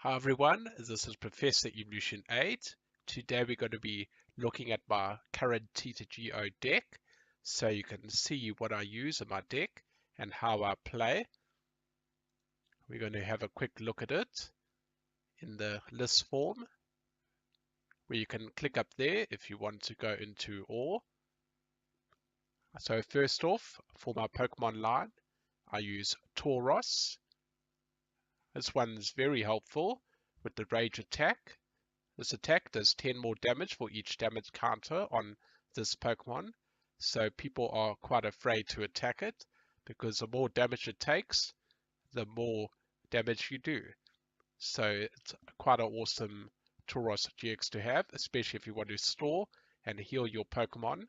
Hi everyone, this is Professor Evolution 8. Today we're going to be looking at my current TCGO deck so you can see what I use in my deck and how I play. We're going to have a quick look at it in the list form where you can click up there if you want to go into all. So first off, for my Pokemon line, I use Tauros. This one's very helpful with the Rage attack. This attack does 10 more damage for each damage counter on this Pokemon, so people are quite afraid to attack it, because the more damage it takes, the more damage you do. So it's quite an awesome Tauros GX to have, especially if you want to store and heal your Pokemon.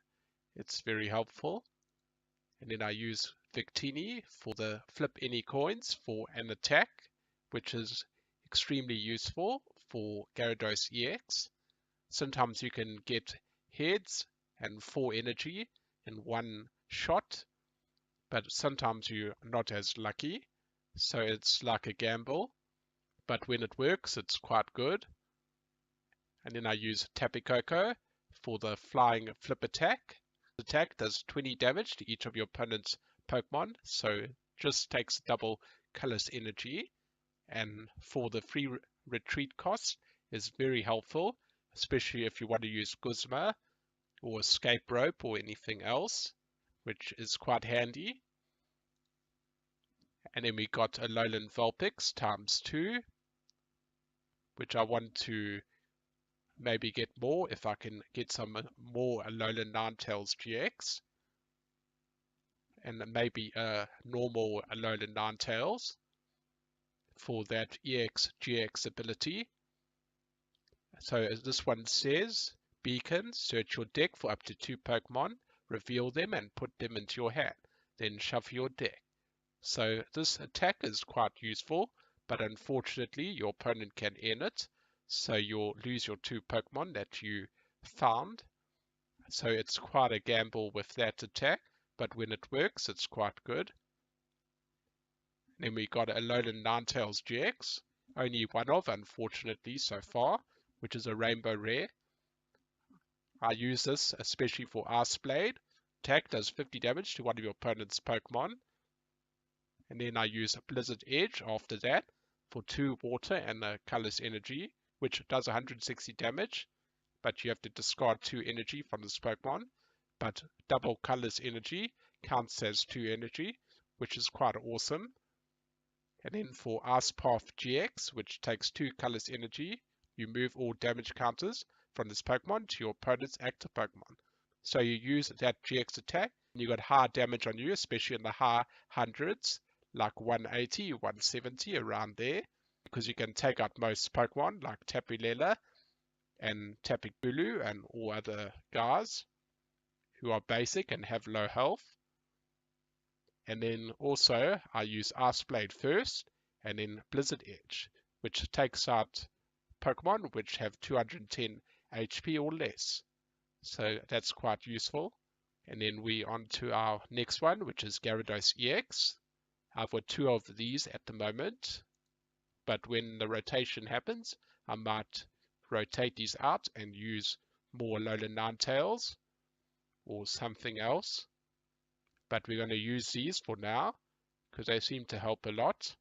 It's very helpful. And then I use Victini for the flip any coins for an attack, which is extremely useful for Gyarados EX. Sometimes you can get heads and 4 energy in one shot, but sometimes you're not as lucky, so it's like a gamble. But when it works, it's quite good. And then I use Tapu Koko for the flying flip attack. The attack does 20 damage to each of your opponent's Pokemon, so just takes double colorless energy. And for the free retreat cost is very helpful, especially if you want to use Guzma or Escape Rope or anything else, which is quite handy. And then we got Alolan Vulpix times 2, which I want to maybe get more if I can get some more Alolan Ninetales GX. And maybe a normal Alolan Ninetales for that EX GX ability. So as this one says, Beacon, search your deck for up to 2 Pokemon, reveal them and put them into your hand, then shuffle your deck. So this attack is quite useful, but unfortunately your opponent can end it, so you'll lose your 2 Pokemon that you found. So it's quite a gamble with that attack, but when it works, it's quite good. Then we got Alolan Ninetales GX, only one of, unfortunately, so far, which is a Rainbow Rare. I use this especially for Ice Blade. Attack does 50 damage to one of your opponent's Pokemon. And then I use Blizzard Edge after that for 2 water and a colorless energy, which does 160 damage, but you have to discard 2 energy from this Pokemon. But double colorless energy counts as 2 energy, which is quite awesome. And then for Ice Path GX, which takes 2 colorless energy, you move all damage counters from this Pokemon to your opponent's active Pokemon. So you use that GX attack, and you got high damage on you, especially in the high hundreds, like 180, 170, around there, because you can take out most Pokemon, like Tapu Lele and Tapu Bulu and all other guys who are basic and have low health. And then also I use Ice Blade first, and then Blizzard Edge, which takes out Pokemon which have 210 HP or less. So that's quite useful. And then we on to our next one, which is Gyarados EX. I've got 2 of these at the moment, but when the rotation happens, I might rotate these out and use more Alolan Ninetales or something else. But we're going to use these for now because they seem to help a lot.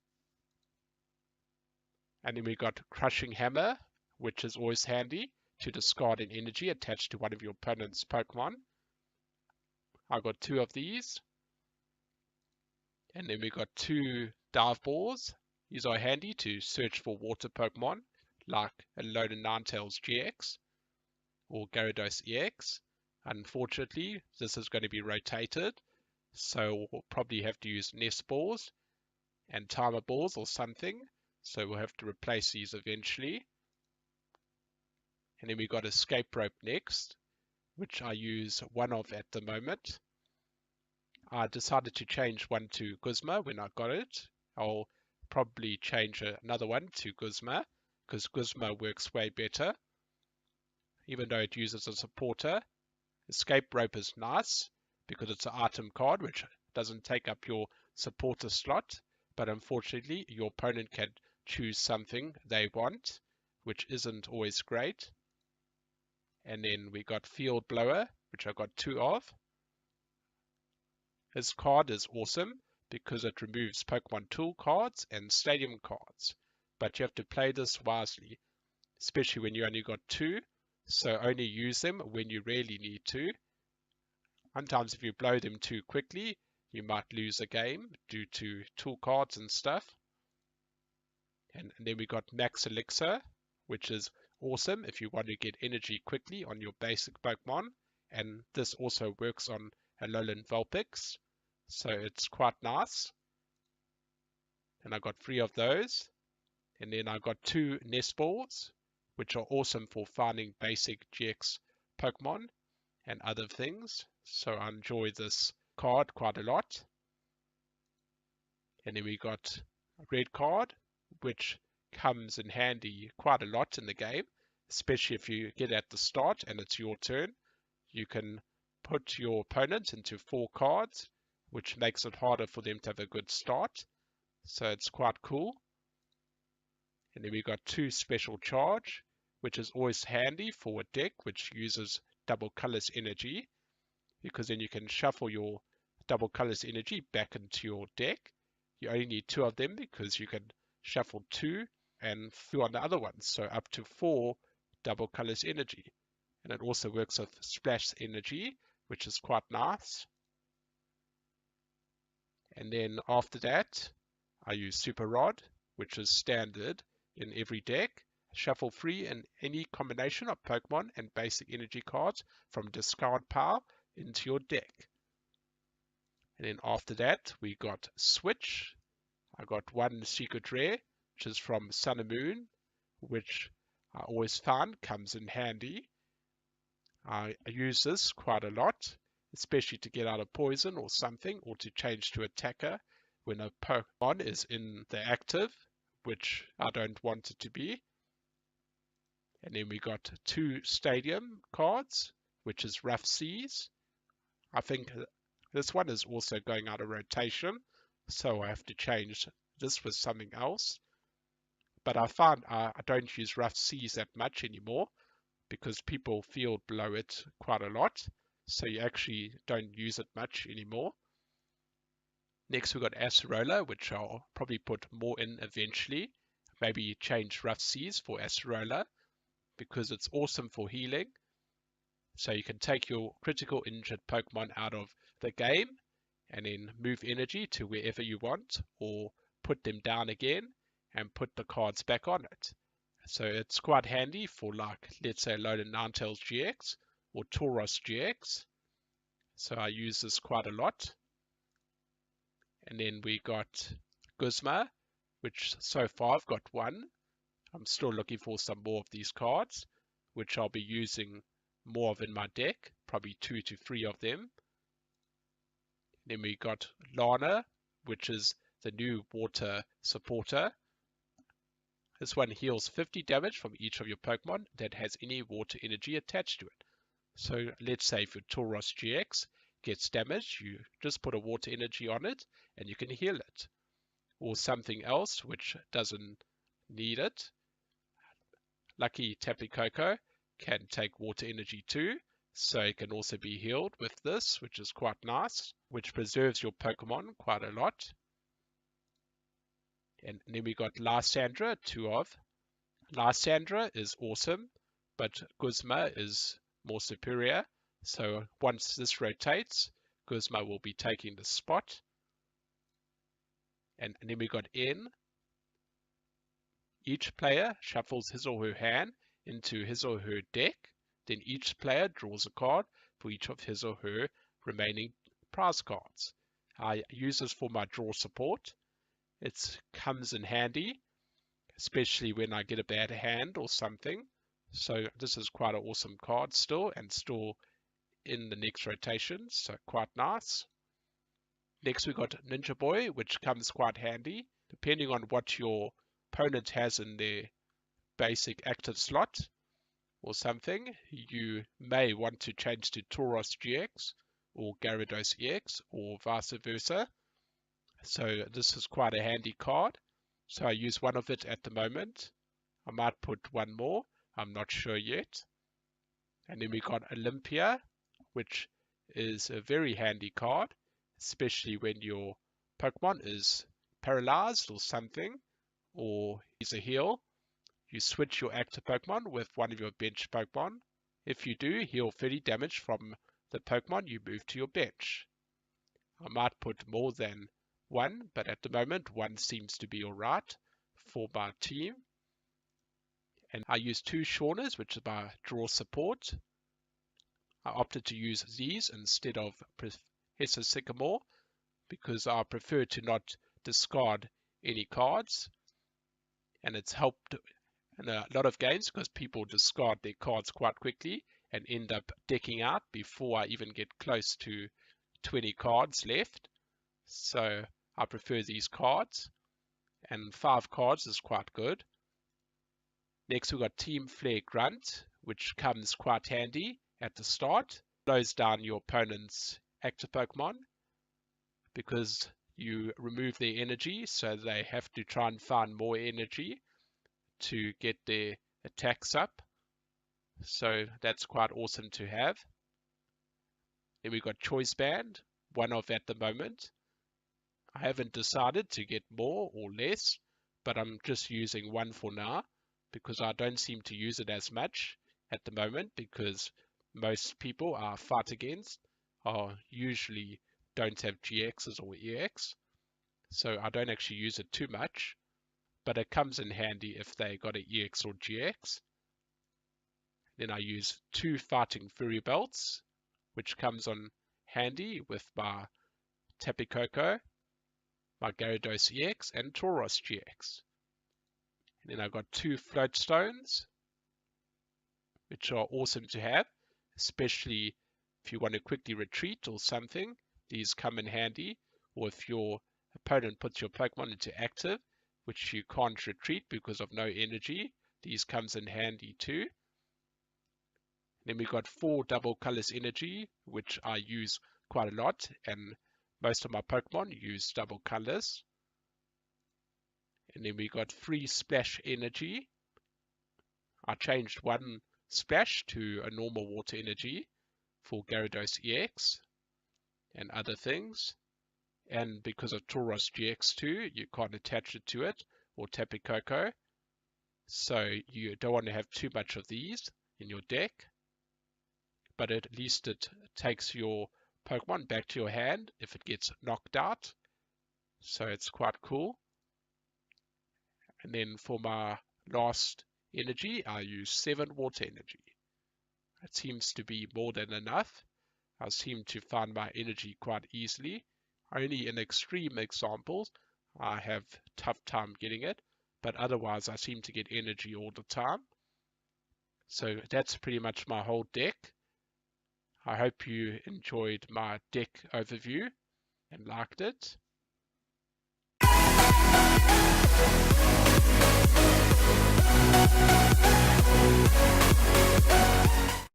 And then we got Crushing Hammer, which is always handy to discard an energy attached to one of your opponent's Pokemon. I got 2 of these. And then we got 2 Dive Balls. These are handy to search for water Pokemon, like Alolan Ninetales GX or Gyarados EX. Unfortunately, this is going to be rotated, so we'll probably have to use Nest Balls and Timer Balls or something. So we'll have to replace these eventually. And then we got Escape Rope next, which I use 1 of at the moment. I decided to change one to Guzma when I got it. I'll probably change another one to Guzma, because Guzma works way better, even though it uses a supporter. Escape Rope is nice, because it's an item card which doesn't take up your supporter slot, but unfortunately your opponent can choose something they want, which isn't always great. And then we got Field Blower, which I got 2 of. His card is awesome because it removes Pokemon Tool cards and Stadium cards. But you have to play this wisely, especially when you only got 2. So only use them when you really need to. Sometimes if you blow them too quickly, you might lose a game due to tool cards and stuff. And then we got Max Elixir, which is awesome if you want to get energy quickly on your basic Pokemon. And this also works on Alolan Vulpix, so it's quite nice. And I got 3 of those. And then I got 2 Nest Balls, which are awesome for finding basic GX Pokemon and other things. So I enjoy this card quite a lot. And then we got a red card, which comes in handy quite a lot in the game, especially if you get at the start and it's your turn. You can put your opponent into 4 cards, which makes it harder for them to have a good start. So it's quite cool. And then we got 2 Special Charge, which is always handy for a deck which uses double colors energy, because then you can shuffle your double colors energy back into your deck. You only need 2 of them because you can shuffle 2 and 2 on the other one, so up to 4 double colors energy. And it also works with splash energy, which is quite nice. And then after that, I use Super Rod, which is standard in every deck. Shuffle free in any combination of Pokemon and basic energy cards from discard pile into your deck. And then after that, we got Switch. I got 1 Secret Rare, which is from Sun and Moon, which I always find comes in handy. I use this quite a lot, especially to get out of poison or something, or to change to attacker when a Pokemon is in the active, which I don't want it to be. And then we got 2 Stadium cards, which is Rough Seas. I think this one is also going out of rotation, so I have to change this with something else. But I find I don't use Rough Seas that much anymore because people field blow it quite a lot, so you actually don't use it much anymore. Next we got Acerola, which I'll probably put more in eventually. Maybe change Rough Seas for Acerola because it's awesome for healing. So you can take your critical injured Pokemon out of the game and then move energy to wherever you want, or put them down again and put the cards back on it. So it's quite handy for, like, let's say Alolan Ninetales GX or Tauros GX. So I use this quite a lot. And then we got Guzma, which so far I've got 1. I'm still looking for some more of these cards, which I'll be using more of in my deck, probably 2 to 3 of them. Then we got Lana, which is the new water supporter. This one heals 50 damage from each of your Pokemon that has any water energy attached to it. So let's say if your Tauros GX gets damaged, you just put a water energy on it and you can heal it. Or something else which doesn't need it. Lucky Tapu Koko can take water energy too, so it can also be healed with this, which is quite nice, which preserves your Pokemon quite a lot. And then we got Lysandra, 2 of. Lysandra is awesome, but Guzma is more superior. So once this rotates, Guzma will be taking the spot. And then we got N. Each player shuffles his or her hand into his or her deck. Then each player draws a card for each of his or her remaining prize cards. I use this for my draw support. It comes in handy, especially when I get a bad hand or something. So this is quite an awesome card still, and still in the next rotation, so quite nice. Next we got Ninja Boy, which comes quite handy, depending on what your opponent has in their basic active slot or something. You may want to change to Tauros GX or Gyarados EX or vice versa. So this is quite a handy card. So I use one of it at the moment. I might put one more. I'm not sure yet. And then we got Olympia, which is a very handy card, especially when your Pokemon is paralyzed or something, or he's a heal. You switch your active Pokemon with one of your bench Pokemon. If you do, heal 30 damage from the Pokemon you move to your bench. I might put more than one, but at the moment one seems to be alright for my team. And I use two Shauners, which is my draw support. I opted to use these instead of Professor Sycamore because I prefer to not discard any cards. And it's helped in a lot of games because people discard their cards quite quickly and end up decking out before I even get close to 20 cards left. So I prefer these cards, and 5 cards is quite good. Next we've got Team Flare Grunt, which comes quite handy at the start. Slows down your opponent's active Pokemon because you remove their energy, so they have to try and find more energy to get their attacks up. So that's quite awesome to have. Then we've got Choice Band, one of at the moment. I haven't decided to get more or less, but I'm just using one for now because I don't seem to use it as much at the moment because most people I fight against are usually don't have GXs or EX, so I don't actually use it too much, but it comes in handy if they got an EX or GX. Then I use 2 Fighting Fury Belts, which comes on handy with my Tapu Koko, my Gyarados EX, and Tauros GX. And then I've got 2 Float Stones, which are awesome to have, especially if you want to quickly retreat or something. These come in handy, or if your opponent puts your Pokemon into active, which you can't retreat because of no energy, these comes in handy too. Then we got 4 Double Colors Energy, which I use quite a lot, and most of my Pokemon use double colors. And then we got 3 Splash Energy. I changed one Splash to a normal Water Energy for Gyarados EX and other things. And because of Tauros GX2, you can't attach it to it, or Tapu Koko. So you don't want to have too much of these in your deck. But at least it takes your Pokemon back to your hand if it gets knocked out. So it's quite cool. And then for my last energy, I use 7 Water Energy. It seems to be more than enough. I seem to find my energy quite easily. Only in extreme examples, I have tough time getting it, but otherwise I seem to get energy all the time. So that's pretty much my whole deck. I hope you enjoyed my deck overview and liked it.